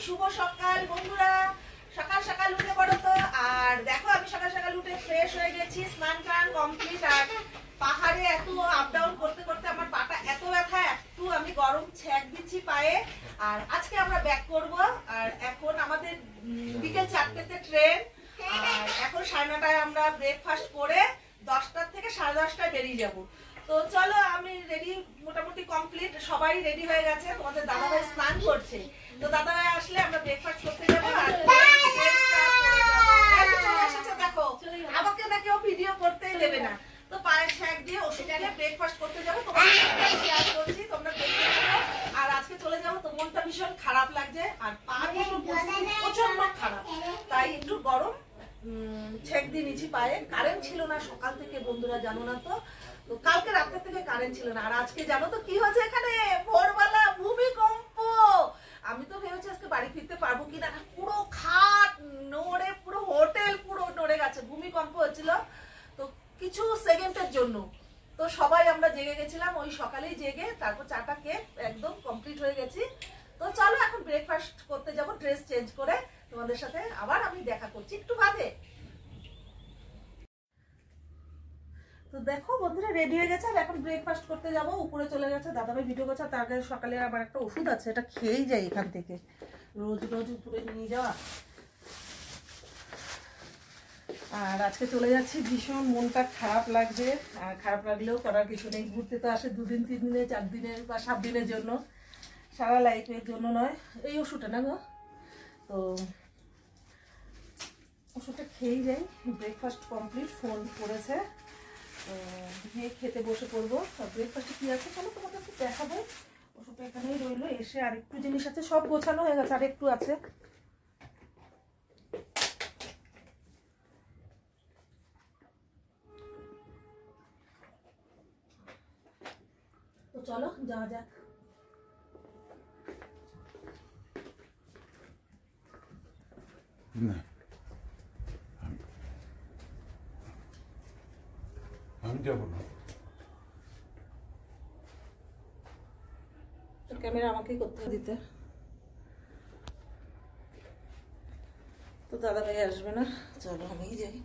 শুভ সকাল বন্ধুরা। সকাল সকাল উঠে পড়ো তো। আর দেখো আমি সকাল সকাল উঠে ফ্রেশ হয়ে গেছি, স্নান টান কমপ্লিট। আর পাহাড়ে এত আপ ডাউন করতে করতে আমার পাটা এত ব্যথা, একটু আমি গরম ছ্যাঁক দিচ্ছি পায়ে। আর আজকে আমরা ব্যাক করব। আর এখন আমাদের বিকেল 4টেতে ট্রেন। আর এখন 9:30টায় আমরা ব্রেকফাস্ট করে 10টা থেকে 10:30টায় বেরিয়ে যাব। তো চলো, আমি রেডি মোটামুটি কমপ্লিট, সবাই রেডি হয়ে গেছে। তোমাদের দাদাভাই স্নান করছে, তো দাদাভাই আসলে আমরা ব্রেকফাস্ট করতে যাবো। আর দেখো আমাকে না কেউ ভিডিও করতেই দেবে না, তো পায়ের ছ্যাঁক দিয়ে ওষুধ দিয়ে ব্রেকফাস্ট করতে যাবো। তোমাদের শেয়ার করছি, তোমরা দেখতে থাকো। আর আজকে চলে যাবো, তো মনটা ভীষণ খারাপ লাগছে। আর পা প্রচন্ড খারাপ, তাই একটু গরম ছ্যাঁক দিয়ে নিচ্ছি পায়ে। কারেন্ট ছিল না সকাল থেকে বন্ধুরা, জানো না তো। তো কালকে রাত্রে থেকে কারেন্ট ছিল না। আর আজকে জানো তো কি হয়েছে, এখানে ভোরবেলা ভূমিকম্প। আমি তো ভেবেছি আজকে বাড়ি ফিরতে পারবো কিনা, পুরো খাট নড়ে, পুরো হোটেল পুরো নড়ে গেছে। ভূমিকম্প হচ্ছিল তো কিছু সেকেন্ডের জন্য। তো সবাই আমরা জেগে গেছিলাম, ওই সকালেই জেগে তারপর চাটা খেয়ে একদম কমপ্লিট হয়ে গেছি। তো চলো এখন ব্রেকফাস্ট করতে যাবো, ড্রেস চেঞ্জ করে তোমাদের সাথে আবার আমি দেখা করছি একটু বাদে। তো দেখো বন্ধুরা রেডি হয়ে গেছে, আর এখন ব্রেকফাস্ট করতে যাব। উপরে চলে গেছে দাদাভাই ভিডিও করছে। তার আগে সকালে আবার একটা ওষুধ আছে, এটা খেয়েই যাই এখান থেকে, রোজ রোজ উপরে নিয়ে যাওয়া। আর আজকে চলে যাচ্ছি, ভীষণ মনটা খারাপ লাগছে। আর খারাপ লাগলেও করার কিছু নেই। ঘুরতে তো আসে 2 দিন 3 দিনে 4 দিনের বা 7 দিনের জন্য, সারা লাইফের জন্য নয়। এই ওষুধটা না গো, তো ওষুধটা খেয়েই যাই। ব্রেকফাস্ট কমপ্লিট, ফোন করেছে, গিয়ে খেতে বসে পড়বো। ব্রেকফাস্টে কি আছে চলো তোমাকে একটু দেখাবো। ওষুধটা এখানেই রইলো। এসে আর একটু জিনিস আছে, সব গোছানো হয়ে গেছে, আর একটু আছে। তো চলো যাওয়া যাক। না আমি যাবো না, ক্যামেরা আমাকেই করতে দিতে। তো দাদা ভাই আসবে না, চলো আমিই যাই।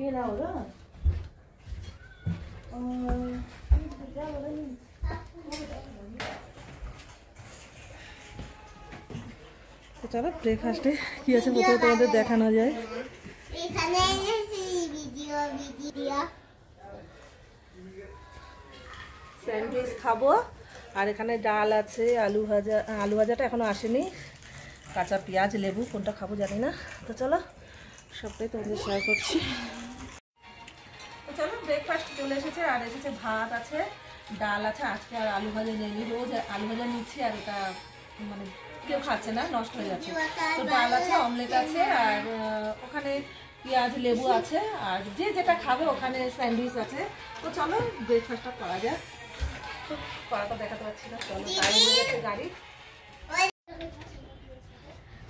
ये ना होगा তো চলো ব্রেকফাস্টে কি আছে প্রথমে তোমাদের দেখানো যায়। স্যান্ডউইচ খাবো, আর এখানে ডাল আছে, আলু ভাজা। আলু ভাজাটা এখনো আসেনি, কাঁচা পেঁয়াজ লেবু কোনটা খাবো জানি না। তো চলো সবটাই তোমাদের শেয়ার করছি। তো চলো ব্রেকফাস্ট চলে এসেছে, আর এসেছে ভাত আছে, ডাল আছে। আজকে আর আলু ভাজা নেই, রোজ আলু ভাজা নিচ্ছি, আর এটা মানে কেউ খাচ্ছে না, নষ্ট হয়ে যাচ্ছে। তো ডাল আছে, অমলেট আছে, আর ওখানে পেঁয়াজ লেবু আছে, আর যে যেটা খাবে ওখানে স্যান্ডউইচ আছে। তো চলো ব্রেকফাস্টটা করা যায়। তো করাটা দেখাতে পারছি না, চলো গাড়ি হয়ে গেছে গাড়ি।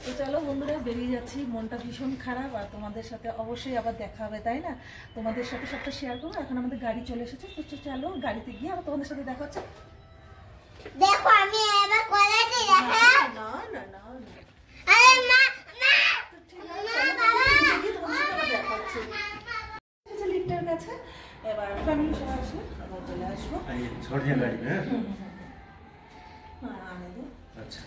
তো চলো বন্ধুরা বেরিয়ে যাচ্ছি, মনটা ভীষণ খারাপ। আর তোমাদের সাথে অবশ্যই আবার দেখা হবে, তাই না? তোমাদের সাথে সবটা শেয়ার করবো। এখন আমাদের গাড়ি চলে এসেছে, তো চলো গাড়িতে গিয়ে আবার তোমাদের সাথে দেখা হচ্ছে। দেখো আমি এবার কোলাতে দেখা। না না না আরে মা মা দেখা হচ্ছে লিফটের কাছে। এবার ফ্যামিলি সবাই আসলে আবার চলে আসবো। छोड़िए गाड़ी में। হ্যাঁ আনে দো। अच्छा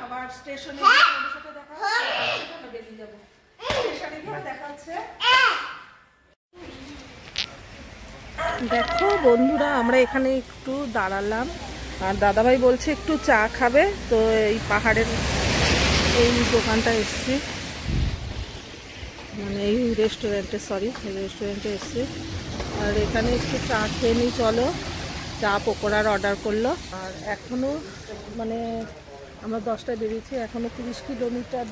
আবার স্টেশনে সাথে দেখা বেরিয়ে যাবো। স্টেশনে গিয়ে দেখা হচ্ছে। দেখো বন্ধুরা আমরা এখানে একটু দাঁড়ালাম, আর দাদাভাই বলছে একটু চা খাবে। তো এই পাহাড়ের এই দোকানটা এসছি, মানে এই রেস্টুরেন্টে, সরি রেস্টুরেন্টে এসছি। আর এখানে একটু চা খেয়ে নিই চলো। চা পকোড়ার অর্ডার করলো। আর এখনও মানে আমরা 10টায় বেরিয়েছি, এখনও 30 কিলোমিটার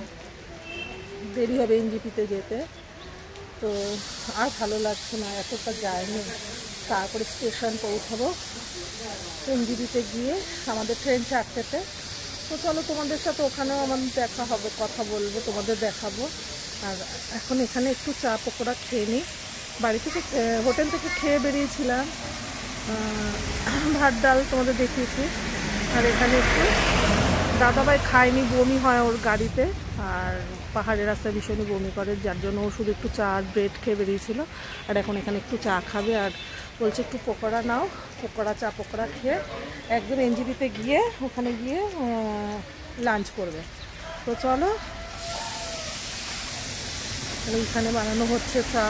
দেরি হবে এনজিপিতে যেতে। তো আর ভালো লাগছে না, এতটা যায়নি। তারপরে স্টেশন পৌঁছাবো, এনজিপিতে গিয়ে আমাদের ট্রেন 4টেতে। তো চলো তোমাদের সাথে ওখানেও আমাদের দেখা হবে, কথা বলবো, তোমাদের দেখাবো। আর এখন এখানে একটু চা পকোড়া খেয়ে নিই। বাড়ি থেকে হোটেল থেকে খেয়ে বেরিয়েছিলাম, ভাত ডাল তোমাদের দেখিয়েছি। আর এখানে একটু দাদাভাই খায়নি, বমি হয় ওর গাড়িতে, আর পাহাড়ের রাস্তায় ভীষণই বমি করে, যার জন্য ও শুধু একটু চা আর ব্রেড খেয়ে বেরিয়েছিল। আর এখন এখানে একটু চা খাবে, আর বলছে একটু পকোড়া নাও। পকোড়া, চা পকোড়া খেয়ে একদম এনজিপিতে গিয়ে ওখানে গিয়ে লাঞ্চ করবে। তো চলো, এইখানে বানানো হচ্ছে চা,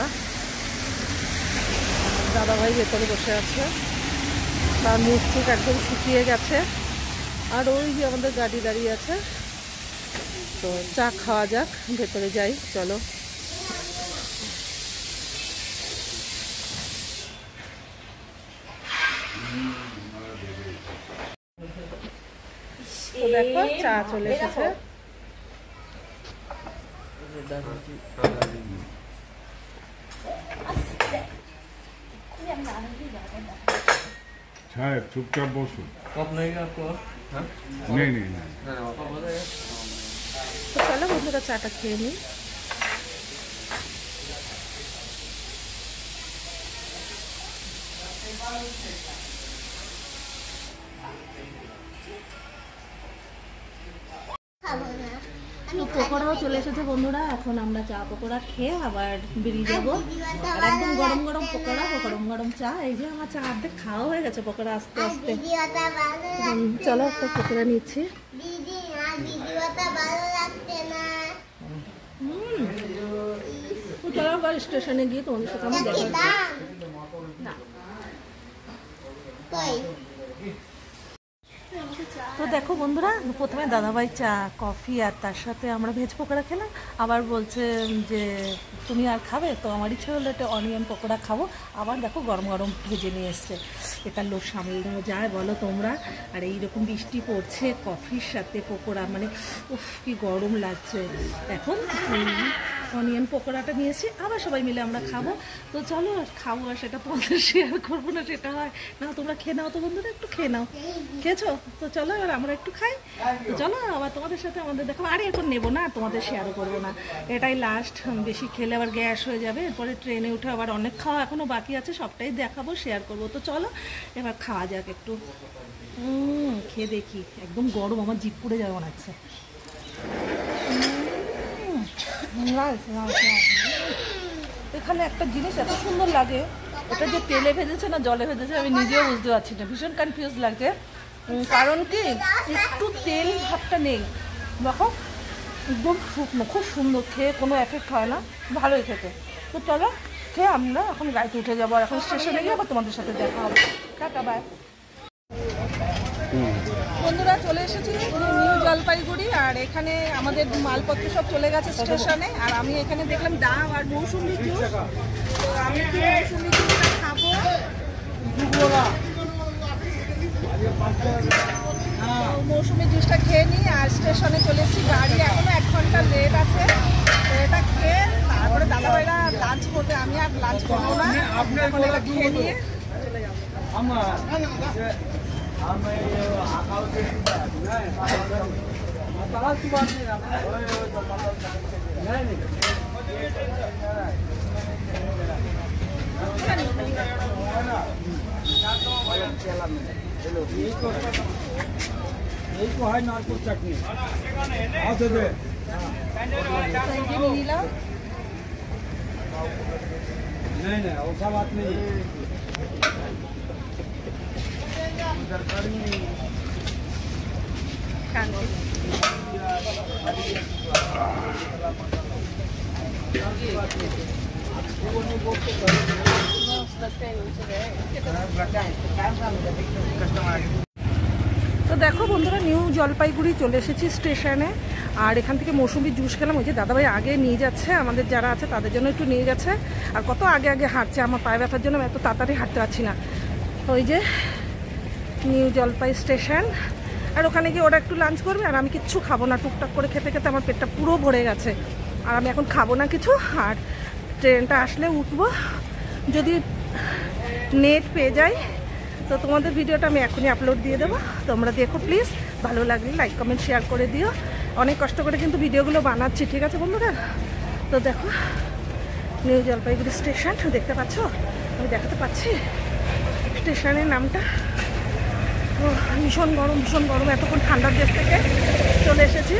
দাদাভাই ভেতরে বসে আছে, তার মুখ টুক একদম শুকিয়ে গেছে। আর ওই যে আমাদের গাড়ি দাঁড়িয়ে আছে। তো চা খাওয়া যাক, ভেতরে যাই, চলো। তো দেখো চা চলে এসেছে। साहब चुपचाप बसो। कप नहीं है आपको? हाँ? नहीं नहीं नहीं ना ना पापा बोले তো চলো বন্ধুরা চাটা খেয়ে নিই। খাবো না আমি তো পকোড়াও চলে এসেছে বন্ধুরা, এখন আমরা চা পকোড়া খেয়ে আবার বেরিয়ে যাবো। আর একদম গরম গরম পকোড়া, গরম গরম চা। এই যে আমার চা অর্ধেক খাওয়া হয়ে গেছে পকোড়া আস্তে আস্তে। ভিডিওটা ভালো লাগছে চলো একটা পকোড়া নিচ্ছি। দিদি, আর ভিডিওটা ভালো লাগছে না। তো চলো আবার স্টেশনে গিয়ে তোমাদের সাথে আমার দেখা হচ্ছে। দাম কই তো দেখো বন্ধুরা, প্রথমে দাদাভাই চা কফি আর তার সাথে আমরা ভেজ পকোড়া খেলাম। আবার বলছে যে তুমি আর খাবে, তো আমার ইচ্ছে হলো একটা অনিয়ন পকোড়া খাবো। আবার দেখো গরম গরম ভেজে নিয়ে এসছে। এটা লোক সামলে দেওয়া যায় বলো তোমরা? আর এইরকম বৃষ্টি পড়ছে, কফির সাথে পকোড়া, মানে উফ কি গরম লাগছে। এখন অনিয়ন পকোড়াটা নিয়েছি, আবার সবাই মিলে আমরা খাবো। তো চলো খাবো, আর সেটা তোমাদের শেয়ার করবো না, সেটা হয় না। তোমরা খেয়ে নাও তো বন্ধুরা, একটু খেয়ে নাও। খেয়েছো? তো চলো এবার আমরা একটু খাই। তো চলো আবার তোমাদের সাথে আমাদের দেখাবো। আরে এখন নেবো না, তোমাদের শেয়ারও করবো না, এটাই লাস্ট। বেশি খেলে আবার গ্যাস হয়ে যাবে। এরপরে ট্রেনে উঠে আবার অনেক খাওয়া এখনও বাকি আছে, সবটাই দেখাবো, শেয়ার করবো। তো চলো এবার খাওয়া যাক একটু। খেয়ে দেখি, একদম গরম, আমার জিভ পুড়ে যাবে মনে হচ্ছে। এখানে একটা জিনিস এত সুন্দর লাগে, এটা যে তেলে ভেজেছে না জলে ভেজেছে আমি নিজেও বুঝতে পারছি না, ভীষণ কনফিউজ লাগছে। কারণ কি একটু তেল ভাবটা নেই, দেখো একদম শুকনো, খুব সুন্দর, খেয়ে কোনো এফেক্ট হয় না, ভালোই খেতে। তো চলো খেয়ে আমরা এখন গাড়িতে উঠে যাবো, আর এখন স্টেশনে গিয়ে আবার তোমাদের সাথে দেখা হবে। Tata bye. বন্ধুরা চলে এসেছি নিউ জলপাইগুড়ি, আর এখানে আমাদের মালপত্র সব চলে গেছে স্টেশনে। আর আমি এখানে দেখলাম ডাব আর মৌসুমি জুস, তো আমি একটু মৌসুমি জুসটা খাবো। মৌসুমি জুসটা খেয়ে নিই, আর স্টেশনে চলে এসেছি। গাড়ি এখনো 1 ঘন্টা লেট আছে। তো এটা খেয়ে তারপরে দাদাভাইরা লাঞ্চ করবে, আমি আর লাঞ্চ করবো না, এখন এটা খেয়ে নিয়ে চলে যাবো। नारकोल चटनी नहीं नहीं ऐसा बात नहीं। তো দেখো বন্ধুরা নিউ জলপাইগুড়ি চলে এসেছি স্টেশনে, আর এখান থেকে মৌসুমি জুস খেলাম। ওই যে দাদাভাই আগে নিয়ে যাচ্ছে, আমাদের যারা আছে তাদের জন্য একটু নিয়ে গেছে। আর কত আগে আগে হাঁটছে, আমার পায়ে ব্যথার জন্য এত তাড়াতাড়ি হাঁটতে পারছি না। ওই যে নিউ জলপাই স্টেশন। আর ওখানে গিয়ে ওরা একটু লাঞ্চ করবে আর আমি কিচ্ছু খাবো না। টুকটাক করে খেতে খেতে আমার পেটটা পুরো ভরে গেছে, আর আমি এখন খাবো না কিছু। আর ট্রেনটা আসলে উঠবো, যদি নেট পেয়ে যাই তো তোমাদের ভিডিওটা আমি এখনই আপলোড দিয়ে দেবো, তোমরা দেখো প্লিজ। ভালো লাগলে লাইক কমেন্ট শেয়ার করে দিও। অনেক কষ্ট করে কিন্তু ভিডিওগুলো বানাচ্ছি, ঠিক আছে বন্ধুরা? তো দেখো নিউ জলপাইগুড়ি স্টেশন দেখতে পাচ্ছ, আমি দেখাতে পাচ্ছি স্টেশনের নামটা। ও ভীষণ গরম, ভীষণ গরম। এতক্ষণ ঠান্ডার দেশ থেকে চলে এসেছি।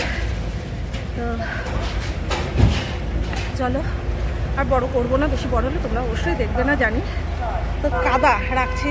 তো চলো আর বড় করবো না, বেশি বড় হলে তোমরা অবশ্যই দেখবে না জানি। তো কাদা রাখছি